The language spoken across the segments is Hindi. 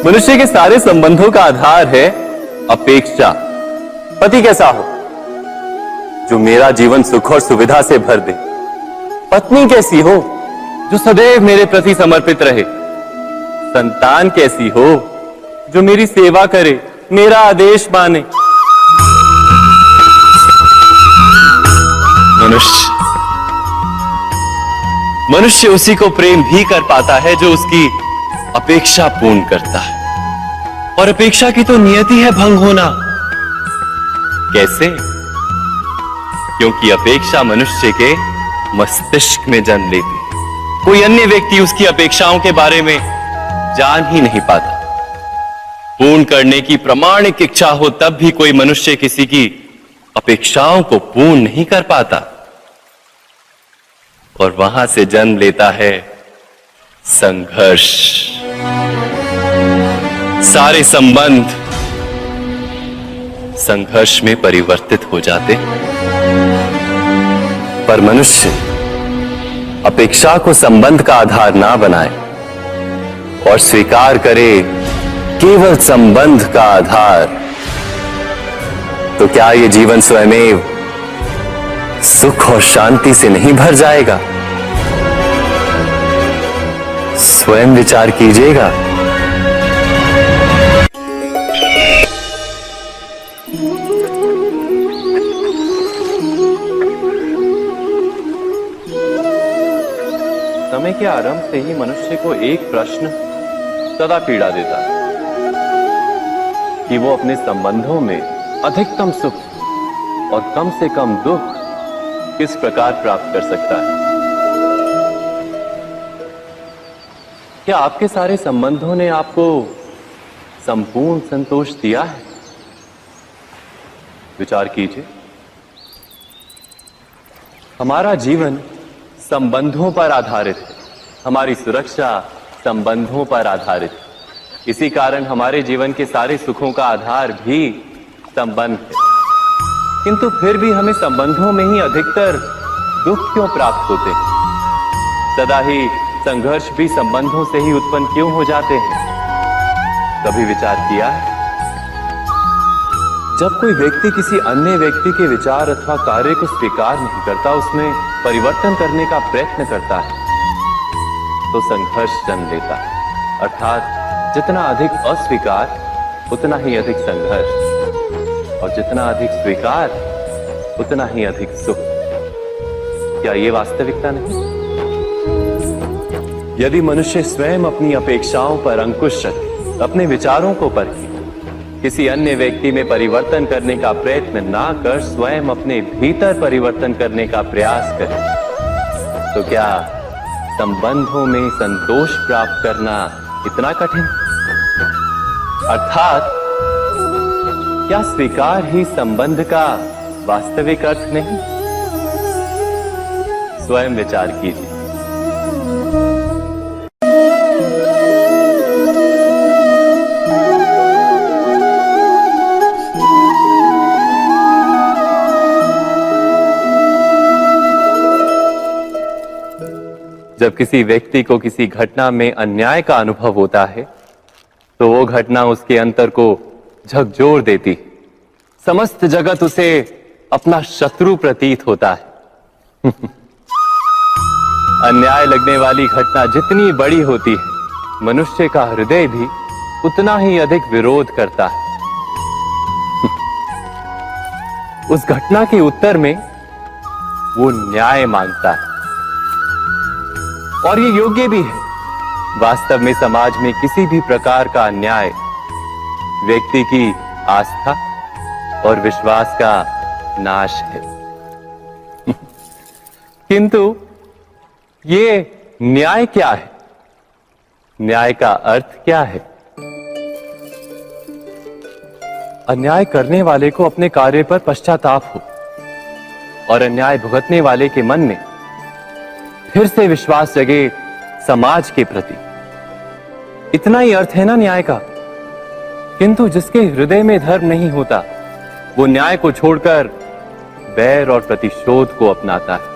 मनुष्य के सारे संबंधों का आधार है अपेक्षा। पति कैसा हो जो मेरा जीवन सुख और सुविधा से भर दे। पत्नी कैसी हो जो सदैव मेरे प्रति समर्पित रहे। संतान कैसी हो जो मेरी सेवा करे, मेरा आदेश माने। मनुष्य उसी को प्रेम भी कर पाता है जो उसकी अपेक्षा पूर्ण करता है। और अपेक्षा की तो नियति है भंग होना। कैसे? क्योंकि अपेक्षा मनुष्य के मस्तिष्क में जन्म लेती है। कोई अन्य व्यक्ति उसकी अपेक्षाओं के बारे में जान ही नहीं पाता। पूर्ण करने की प्रामाणिक इच्छा हो तब भी कोई मनुष्य किसी की अपेक्षाओं को पूर्ण नहीं कर पाता। और वहां से जन्म लेता है संघर्ष। सारे संबंध संघर्ष में परिवर्तित हो जाते। पर मनुष्य अपेक्षा को संबंध का आधार ना बनाए और स्वीकार करे केवल संबंध का आधार, तो क्या ये जीवन स्वयमेव सुख और शांति से नहीं भर जाएगा? स्वयं विचार कीजिएगा। समय के आरंभ से ही मनुष्य को एक प्रश्न सदा पीड़ा देता है कि वो अपने संबंधों में अधिकतम सुख और कम से कम दुख किस प्रकार प्राप्त कर सकता है। क्या आपके सारे संबंधों ने आपको संपूर्ण संतोष दिया है? विचार कीजिए। हमारा जीवन संबंधों पर आधारित है। हमारी सुरक्षा संबंधों पर आधारित है। इसी कारण हमारे जीवन के सारे सुखों का आधार भी संबंध है। किंतु फिर भी हमें संबंधों में ही अधिकतर दुख क्यों प्राप्त होते हैं? सदा ही संघर्ष भी संबंधों से ही उत्पन्न क्यों हो जाते हैं? कभी विचार किया है? जब कोई व्यक्ति किसी अन्य व्यक्ति के विचार अथवा कार्य को स्वीकार नहीं करता, उसमें परिवर्तन करने का प्रयत्न करता है, तो संघर्ष जन्म लेता है। अर्थात जितना अधिक अस्वीकार उतना ही अधिक संघर्ष, और जितना अधिक स्वीकार उतना ही अधिक सुख। क्या ये वास्तविकता नहीं? यदि मनुष्य स्वयं अपनी अपेक्षाओं पर अंकुश रखे, अपने विचारों को परखे, किसी अन्य व्यक्ति में परिवर्तन करने का प्रयत्न ना कर स्वयं अपने भीतर परिवर्तन करने का प्रयास करे, तो क्या संबंधों में संतोष प्राप्त करना इतना कठिन? अर्थात क्या स्वीकार ही संबंध का वास्तविक अर्थ नहीं? स्वयं विचार कीजिए। जब किसी व्यक्ति को किसी घटना में अन्याय का अनुभव होता है, तो वो घटना उसके अंतर को झकझोर देती। समस्त जगत उसे अपना शत्रु प्रतीत होता है। अन्याय लगने वाली घटना जितनी बड़ी होती है, मनुष्य का हृदय भी उतना ही अधिक विरोध करता है। उस घटना के उत्तर में वो न्याय मांगता है, और ये योग्य भी है। वास्तव में समाज में किसी भी प्रकार का अन्याय व्यक्ति की आस्था और विश्वास का नाश है। किंतु ये न्याय क्या है? न्याय का अर्थ क्या है? अन्याय करने वाले को अपने कार्य पर पश्चाताप हो और अन्याय भुगतने वाले के मन में फिर से विश्वास जगे समाज के प्रति। इतना ही अर्थ है ना न्याय का। किंतु जिसके हृदय में धर्म नहीं होता, वो न्याय को छोड़कर वैर और प्रतिशोध को अपनाता है,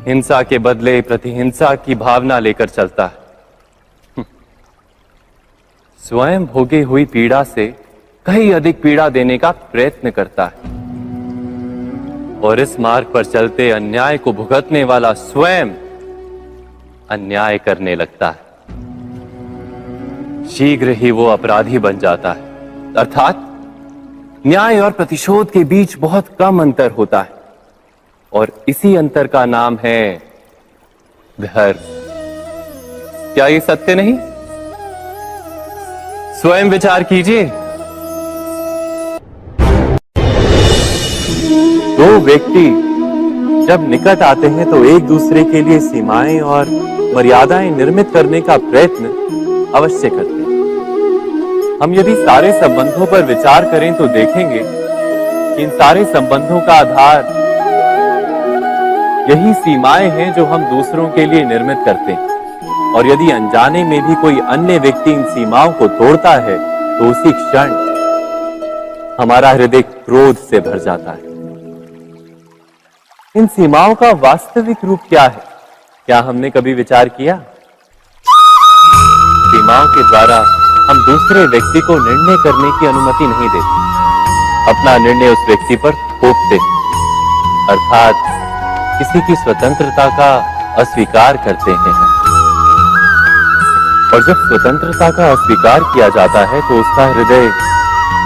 हिंसा के बदले प्रतिहिंसा की भावना लेकर चलता है, स्वयं भोगी हुई पीड़ा से कहीं अधिक पीड़ा देने का प्रयत्न करता है, और इस मार्ग पर चलते अन्याय को भुगतने वाला स्वयं अन्याय करने लगता है। शीघ्र ही वो अपराधी बन जाता है, अर्थात न्याय और प्रतिशोध के बीच बहुत कम अंतर होता है, और इसी अंतर का नाम है धर्म। क्या ये सत्य नहीं? स्वयं विचार कीजिए। दो व्यक्ति जब निकट आते हैं तो एक दूसरे के लिए सीमाएं और मर्यादाएं निर्मित करने का प्रयत्न अवश्य करते हैं। हम यदि सारे संबंधों पर विचार करें तो देखेंगे कि इन सारे संबंधों का आधार यही सीमाएं हैं जो हम दूसरों के लिए निर्मित करते हैं, और यदि अनजाने में भी कोई अन्य व्यक्ति इन सीमाओं को तोड़ता है तो उसी क्षण हमारा हृदय क्रोध से भर जाता है। इन सीमाओं का वास्तविक रूप क्या है? क्या हमने कभी विचार किया? सीमाओं के द्वारा हम दूसरे व्यक्ति को निर्णय करने की अनुमति नहीं देते, अपना निर्णय उस व्यक्ति पर थोपते, अर्थात किसी की स्वतंत्रता का अस्वीकार करते हैं। और जब स्वतंत्रता का अस्वीकार किया जाता है तो उसका हृदय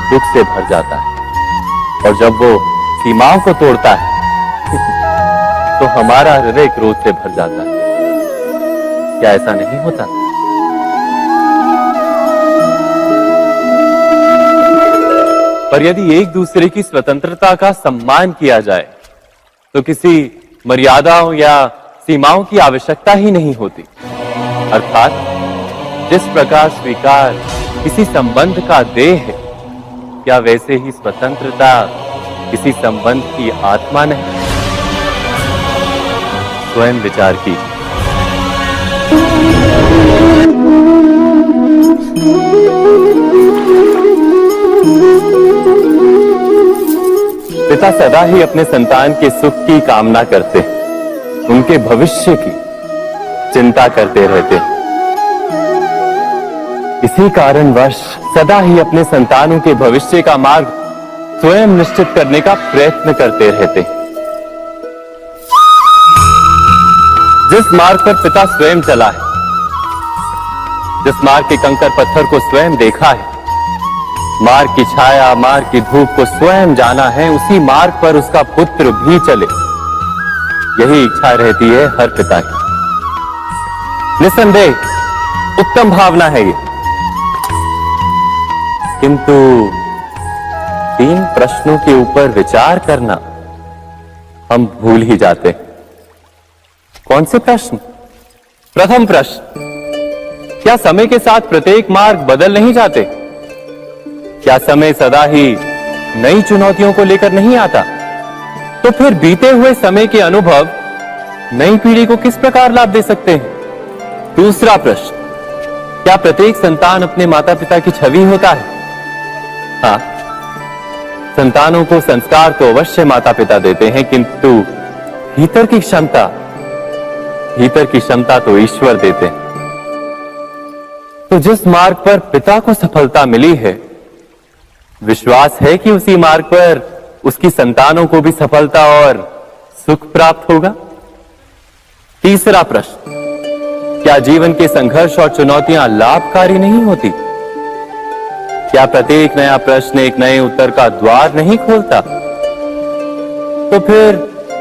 दुख से भर जाता है, और जब वो सीमाओं को तोड़ता है तो हमारा हृदय क्रोध से भर जाता है। क्या ऐसा नहीं होता? पर यदि एक दूसरे की स्वतंत्रता का सम्मान किया जाए तो किसी मर्यादाओं या सीमाओं की आवश्यकता ही नहीं होती, अर्थात जिस प्रकार स्वीकार किसी संबंध का देह है, क्या वैसे ही स्वतंत्रता किसी संबंध की आत्मा नहीं? स्वयं विचार कीजिए। पिता सदा ही अपने संतान के सुख की कामना करते हैं, उनके भविष्य की चिंता करते रहते हैं। इसी कारणवश सदा ही अपने संतानों के भविष्य का मार्ग स्वयं निश्चित करने का प्रयत्न करते रहते हैं। जिस मार्ग पर पिता स्वयं चला है, जिस मार्ग के कंकर पत्थर को स्वयं देखा है, मार्ग की छाया, मार्ग की धूप को स्वयं जाना है, उसी मार्ग पर उसका पुत्र भी चले, यही इच्छा रहती है हर पिता की। निस्संदेह उत्तम भावना है ये, किंतु 3 प्रश्नों के ऊपर विचार करना हम भूल ही जाते हैं। कौन से प्रश्न? प्रथम प्रश्न, क्या समय के साथ प्रत्येक मार्ग बदल नहीं जाते? क्या समय सदा ही नई चुनौतियों को लेकर नहीं आता? तो फिर बीते हुए समय के अनुभव नई पीढ़ी को किस प्रकार लाभ दे सकते हैं? दूसरा प्रश्न, क्या प्रत्येक संतान अपने माता पिता की छवि होता है? हाँ, संतानों को संस्कार तो अवश्य माता पिता देते हैं, किंतु भीतर की क्षमता तो ईश्वर देते हैं। तो जिस मार्ग पर पिता को सफलता मिली है, विश्वास है कि उसी मार्ग पर उसकी संतानों को भी सफलता और सुख प्राप्त होगा। तीसरा प्रश्न, क्या जीवन के संघर्ष और चुनौतियां लाभकारी नहीं होती? क्या प्रत्येक नया प्रश्न एक नए उत्तर का द्वार नहीं खोलता? तो फिर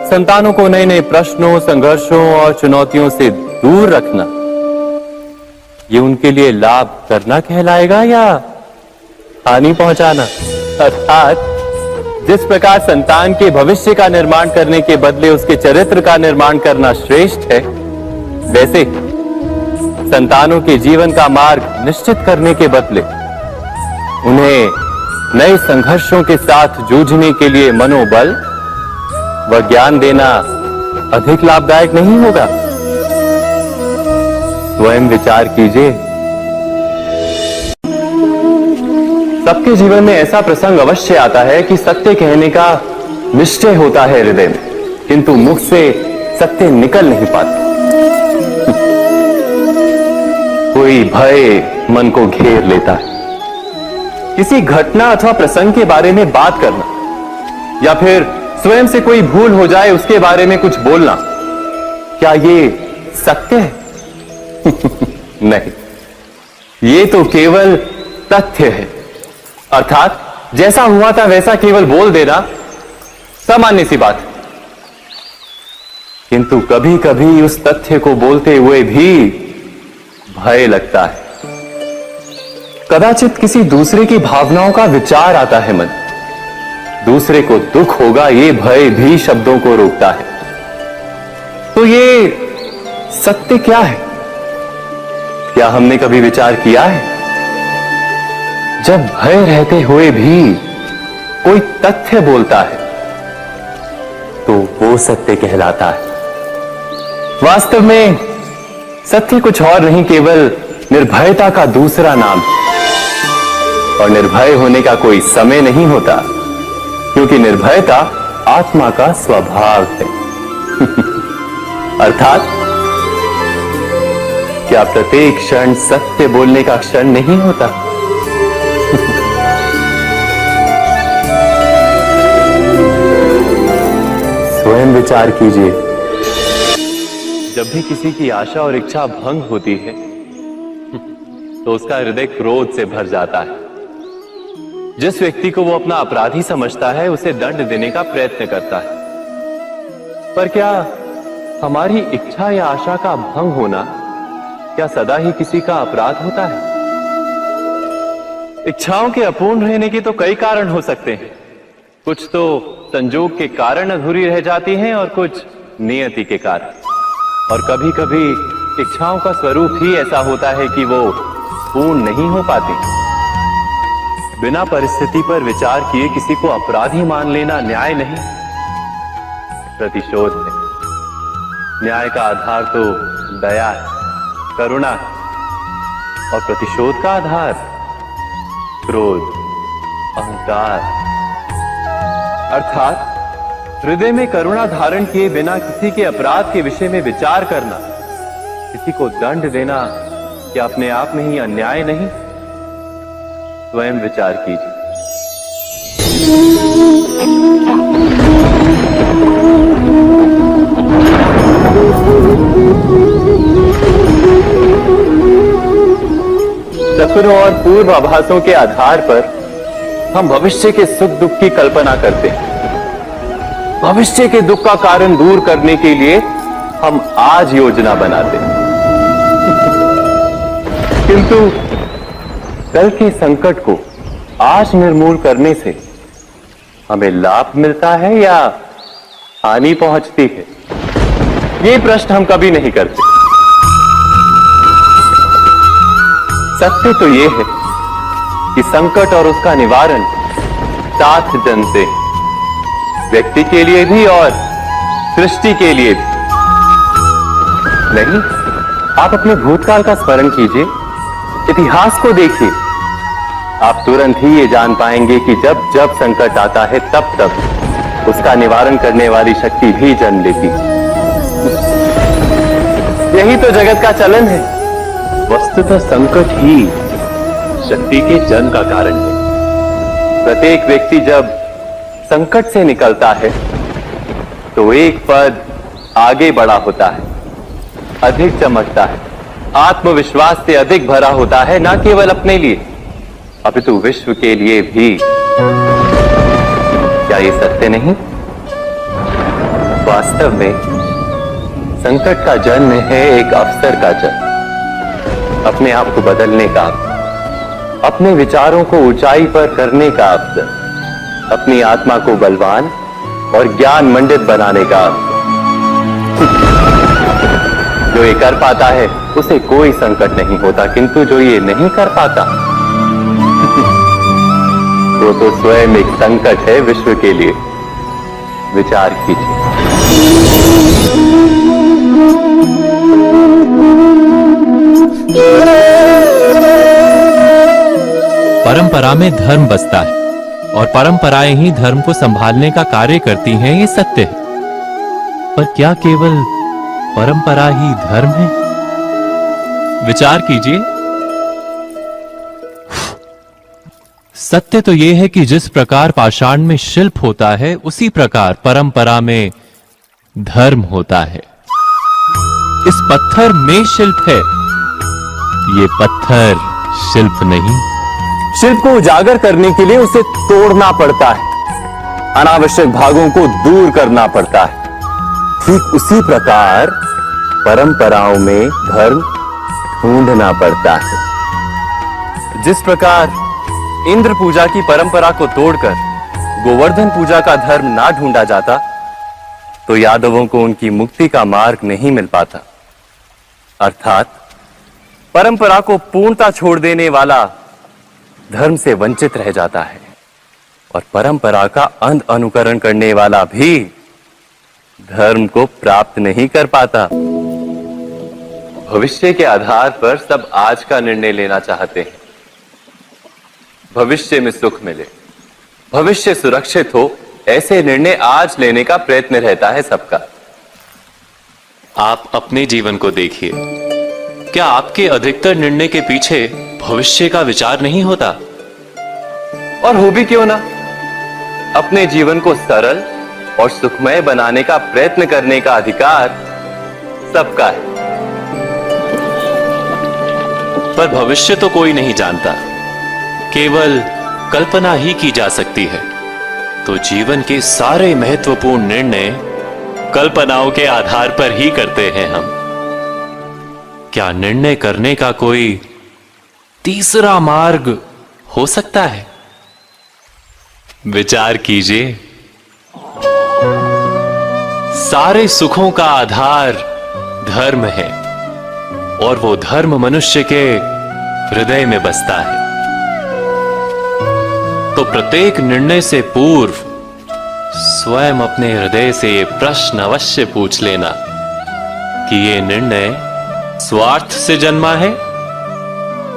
संतानों को नए नए प्रश्नों, संघर्षों और चुनौतियों से दूर रखना, ये उनके लिए लाभ करना कहलाएगा या हानि पहुंचाना? अर्थात जिस प्रकार संतान के भविष्य का निर्माण करने के बदले उसके चरित्र का निर्माण करना श्रेष्ठ है, वैसे संतानों के जीवन का मार्ग निश्चित करने के बदले उन्हें नए संघर्षों के साथ जूझने के लिए मनोबल व ज्ञान देना अधिक लाभदायक नहीं होगा? स्वयं विचार कीजिए। सबके जीवन में ऐसा प्रसंग अवश्य आता है कि सत्य कहने का निश्चय होता है हृदय में, किंतु मुख से सत्य निकल नहीं पाता। कोई भय मन को घेर लेता है। किसी घटना अथवा प्रसंग के बारे में बात करना या फिर स्वयं से कोई भूल हो जाए उसके बारे में कुछ बोलना, क्या ये सत्य है? नहीं, ये तो केवल तथ्य है। अर्थात जैसा हुआ था वैसा केवल बोल देना सामान्य सी बात है। किंतु कभी कभी उस तथ्य को बोलते हुए भी भय लगता है। कदाचित किसी दूसरे की भावनाओं का विचार आता है मन, दूसरे को दुख होगा ये भय भी शब्दों को रोकता है। तो ये सत्य क्या है? क्या हमने कभी विचार किया है? जब भय रहते हुए भी कोई तथ्य बोलता है तो वो सत्य कहलाता है। वास्तव में सत्य कुछ और नहीं, केवल निर्भयता का दूसरा नाम है। और निर्भय होने का कोई समय नहीं होता, क्योंकि निर्भयता आत्मा का स्वभाव है। अर्थात क्या प्रत्येक क्षण सत्य बोलने का क्षण नहीं होता? स्वयं विचार कीजिए। जब भी किसी की आशा और इच्छा भंग होती है तो उसका हृदय क्रोध से भर जाता है। जिस व्यक्ति को वो अपना अपराधी समझता है उसे दंड देने का प्रयत्न करता है। पर क्या हमारी इच्छा या आशा का भंग होना क्या सदा ही किसी का अपराध होता है? इच्छाओं के अपूर्ण रहने के तो कई कारण हो सकते हैं। कुछ तो संजोग के कारण अधूरी रह जाती हैं और कुछ नियति के कारण। और कभी कभी इच्छाओं का स्वरूप ही ऐसा होता है कि वो पूर्ण नहीं हो पाती। बिना परिस्थिति पर विचार किए किसी को अपराधी मान लेना न्याय नहीं, प्रतिशोध है। न्याय का आधार तो दया है, करुणा है, और प्रतिशोध का आधार क्रोध, अहंकार। अर्थात हृदय में करुणा धारण किए बिना किसी के अपराध के विषय में विचार करना, किसी को दंड देना, क्या अपने आप में ही अन्याय नहीं? स्वयं विचार कीजिए। सपनों और पूर्वाभासों के आधार पर हम भविष्य के सुख दुख की कल्पना करते हैं। भविष्य के दुख का कारण दूर करने के लिए हम आज योजना बनाते हैं। किंतु कल के संकट को आज निर्मूल करने से हमें लाभ मिलता है या हानि पहुंचती है? ये प्रश्न हम कभी नहीं करते। सत्य तो ये है कि संकट और उसका निवारण साथ जनते हैं, व्यक्ति के लिए भी और सृष्टि के लिए भी। नहीं, आप अपने भूतकाल का स्मरण कीजिए, इतिहास को देखिए। आप तुरंत ही ये जान पाएंगे कि जब जब संकट आता है तब तब उसका निवारण करने वाली शक्ति भी जन्म लेती है। यही तो जगत का चलन है। वस्तुतः संकट ही शक्ति के जन्म का कारण है। प्रत्येक व्यक्ति जब संकट से निकलता है तो एक पद आगे बढ़ा होता है, अधिक चमकता है, आत्मविश्वास से अधिक भरा होता है, न केवल अपने लिए अपितु विश्व के लिए भी। क्या ये सत्य नहीं? वास्तव में संकट का जन्म है एक अवसर का जन्म, अपने आप को बदलने का, अपने विचारों को ऊंचाई पर करने का अवसर, अपनी आत्मा को बलवान और ज्ञान मंडित बनाने का अवसर। जो ये कर पाता है उसे कोई संकट नहीं होता, किंतु जो ये नहीं कर पाता वो तो स्वयं एक संकट है विश्व के लिए। विचार कीजिए। परंपरा में धर्म बसता है, और परंपराएं ही धर्म को संभालने का कार्य करती हैं, ये सत्य है। पर क्या केवल परंपरा ही धर्म है? विचार कीजिए। सत्य तो यह है कि जिस प्रकार पाषाण में शिल्प होता है, उसी प्रकार परंपरा में धर्म होता है। इस पत्थर में शिल्प है, ये पत्थर शिल्प नहीं। शिल्प को उजागर करने के लिए उसे तोड़ना पड़ता है, अनावश्यक भागों को दूर करना पड़ता है। ठीक उसी प्रकार परंपराओं में धर्म ढूंढना पड़ता है। जिस प्रकार इंद्र पूजा की परंपरा को तोड़कर गोवर्धन पूजा का धर्म ना ढूंढा जाता, तो यादवों को उनकी मुक्ति का मार्ग नहीं मिल पाता। अर्थात परंपरा को पूर्णता छोड़ देने वाला धर्म से वंचित रह जाता है, और परंपरा का अंध अनुकरण करने वाला भी धर्म को प्राप्त नहीं कर पाता। भविष्य के आधार पर सब आज का निर्णय लेना चाहते हैं। भविष्य में सुख मिले, भविष्य सुरक्षित हो, ऐसे निर्णय आज लेने का प्रयत्न रहता है सबका। आप अपने जीवन को देखिए, क्या आपके अधिकतर निर्णय के पीछे भविष्य का विचार नहीं होता? और हो भी क्यों ना, अपने जीवन को सरल और सुखमय बनाने का प्रयत्न करने का अधिकार सबका है। पर भविष्य तो कोई नहीं जानता, केवल कल्पना ही की जा सकती है। तो जीवन के सारे महत्वपूर्ण निर्णय कल्पनाओं के आधार पर ही करते हैं हम। क्या निर्णय करने का कोई तीसरा मार्ग हो सकता है? विचार कीजिए। सारे सुखों का आधार धर्म है, और वो धर्म मनुष्य के हृदय में बसता है। तो प्रत्येक निर्णय से पूर्व स्वयं अपने हृदय से ये प्रश्न अवश्य पूछ लेना कि ये निर्णय स्वार्थ से जन्मा है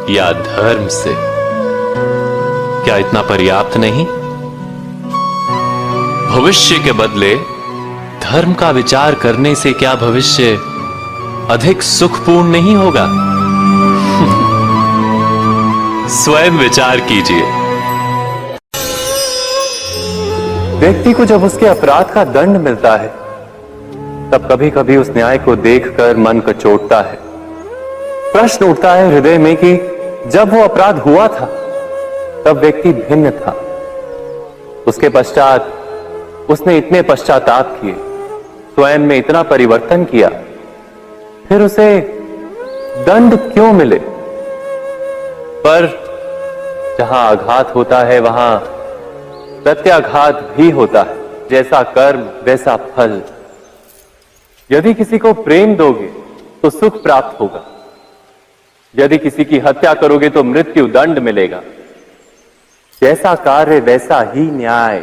या धर्म से। क्या इतना पर्याप्त नहीं? भविष्य के बदले धर्म का विचार करने से क्या भविष्य अधिक सुखपूर्ण नहीं होगा? स्वयं विचार कीजिए। व्यक्ति को जब उसके अपराध का दंड मिलता है, तब कभी कभी उस न्याय को देखकर मन कचोटता है। प्रश्न उठता है हृदय में कि जब वो अपराध हुआ था, तब व्यक्ति भिन्न था। उसके पश्चात उसने इतने पश्चाताप किए, स्वयं में इतना परिवर्तन किया, फिर उसे दंड क्यों मिले? पर जहां आघात होता है, वहां प्रत्याघात भी होता है। जैसा कर्म वैसा फल। यदि किसी को प्रेम दोगे तो सुख प्राप्त होगा, यदि किसी की हत्या करोगे तो मृत्यु दंड मिलेगा। जैसा कार्य वैसा ही न्याय।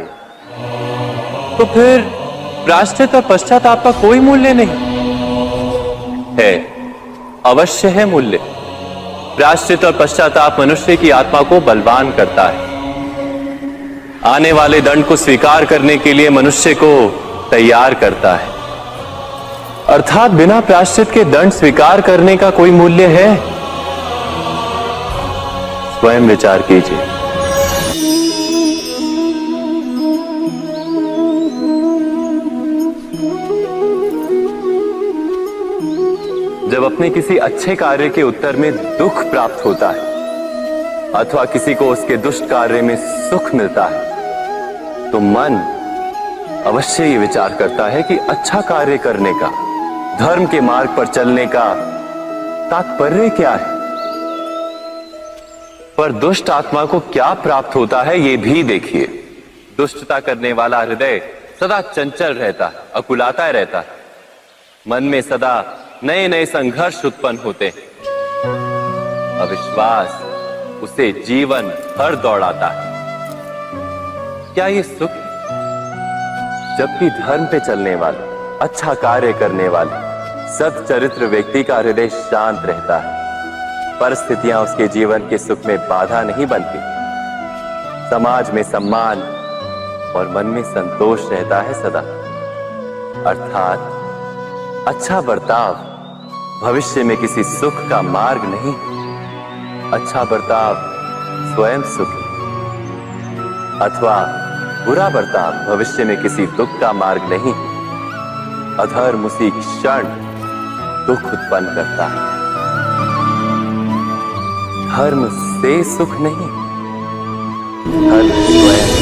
तो फिर प्रायश्चित और पश्चाताप का कोई मूल्य नहीं है? अवश्य है मूल्य। प्रायश्चित और पश्चाताप मनुष्य की आत्मा को बलवान करता है। आने वाले दंड को स्वीकार करने के लिए मनुष्य को तैयार करता है। अर्थात बिना प्रायश्चित के दंड स्वीकार करने का कोई मूल्य है? स्वयं विचार कीजिए। जब अपने किसी अच्छे कार्य के उत्तर में दुख प्राप्त होता है, अथवा किसी को उसके दुष्ट कार्य में सुख मिलता है, तो मन अवश्य ये विचार करता है कि अच्छा कार्य करने का, धर्म के मार्ग पर चलने का तात्पर्य क्या है। पर दुष्ट आत्मा को क्या प्राप्त होता है, ये भी देखिए। दुष्टता करने वाला हृदय सदा चंचल रहता है, अकुलाता रहता है। मन में सदा नए नए संघर्ष उत्पन्न होते हैं। अविश्वास उसे जीवन भर दौड़ाता है। क्या ये सुख है? जबकि धर्म पे चलने वाले, अच्छा कार्य करने वाले, सच्चरित्र व्यक्ति का हृदय शांत रहता है। परिस्थितियां उसके जीवन के सुख में बाधा नहीं बनती। समाज में सम्मान और मन में संतोष रहता है सदा। अर्थात अच्छा बर्ताव भविष्य में किसी सुख का मार्ग नहीं, अच्छा बर्ताव स्वयं सुख, अथवा बुरा बर्ताव भविष्य में किसी दुख का मार्ग नहीं। अधर्म उसी क्षण दुख उत्पन्न करता है। धर्म से सुख नहीं, धर्म स्वयं।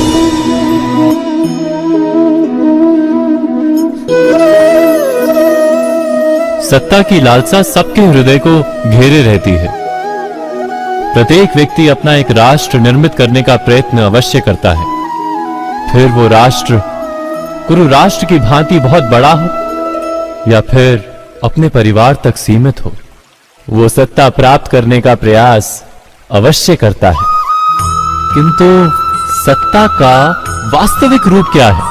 सत्ता की लालसा सबके हृदय को घेरे रहती है। प्रत्येक व्यक्ति अपना एक राष्ट्र निर्मित करने का प्रयत्न अवश्य करता है। फिर वो राष्ट्र कुरु राष्ट्र की भांति बहुत बड़ा हो या फिर अपने परिवार तक सीमित हो, वो सत्ता प्राप्त करने का प्रयास अवश्य करता है। किंतु सत्ता का वास्तविक रूप क्या है?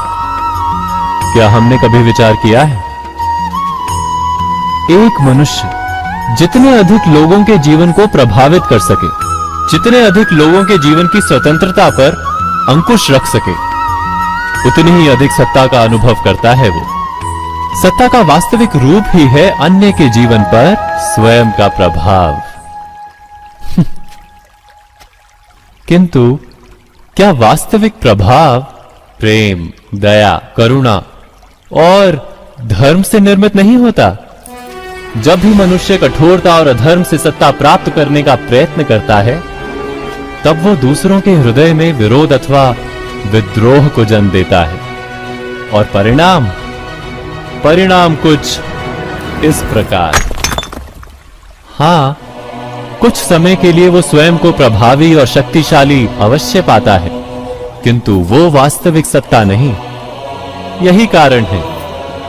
क्या हमने कभी विचार किया है? एक मनुष्य जितने अधिक लोगों के जीवन को प्रभावित कर सके, जितने अधिक लोगों के जीवन की स्वतंत्रता पर अंकुश रख सके, उतनी ही अधिक सत्ता का अनुभव करता है वो। सत्ता का वास्तविक रूप ही है अन्य के जीवन पर स्वयं का प्रभाव। किंतु क्या वास्तविक प्रभाव प्रेम, दया, करुणा और धर्म से निर्मित नहीं होता? जब भी मनुष्य कठोरता और अधर्म से सत्ता प्राप्त करने का प्रयत्न करता है, तब वो दूसरों के हृदय में विरोध अथवा विद्रोह को जन्म देता है। और परिणाम कुछ इस प्रकार। हां, कुछ समय के लिए वो स्वयं को प्रभावी और शक्तिशाली अवश्य पाता है, किंतु वो वास्तविक सत्ता नहीं। यही कारण है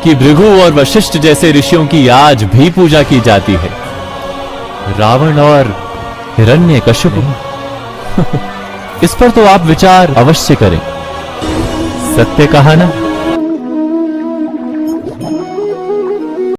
कि भृगु और वशिष्ठ जैसे ऋषियों की आज भी पूजा की जाती है, रावण और हिरण्यकशिपु। इस पर तो आप विचार अवश्य करें। सत्य कहा ना?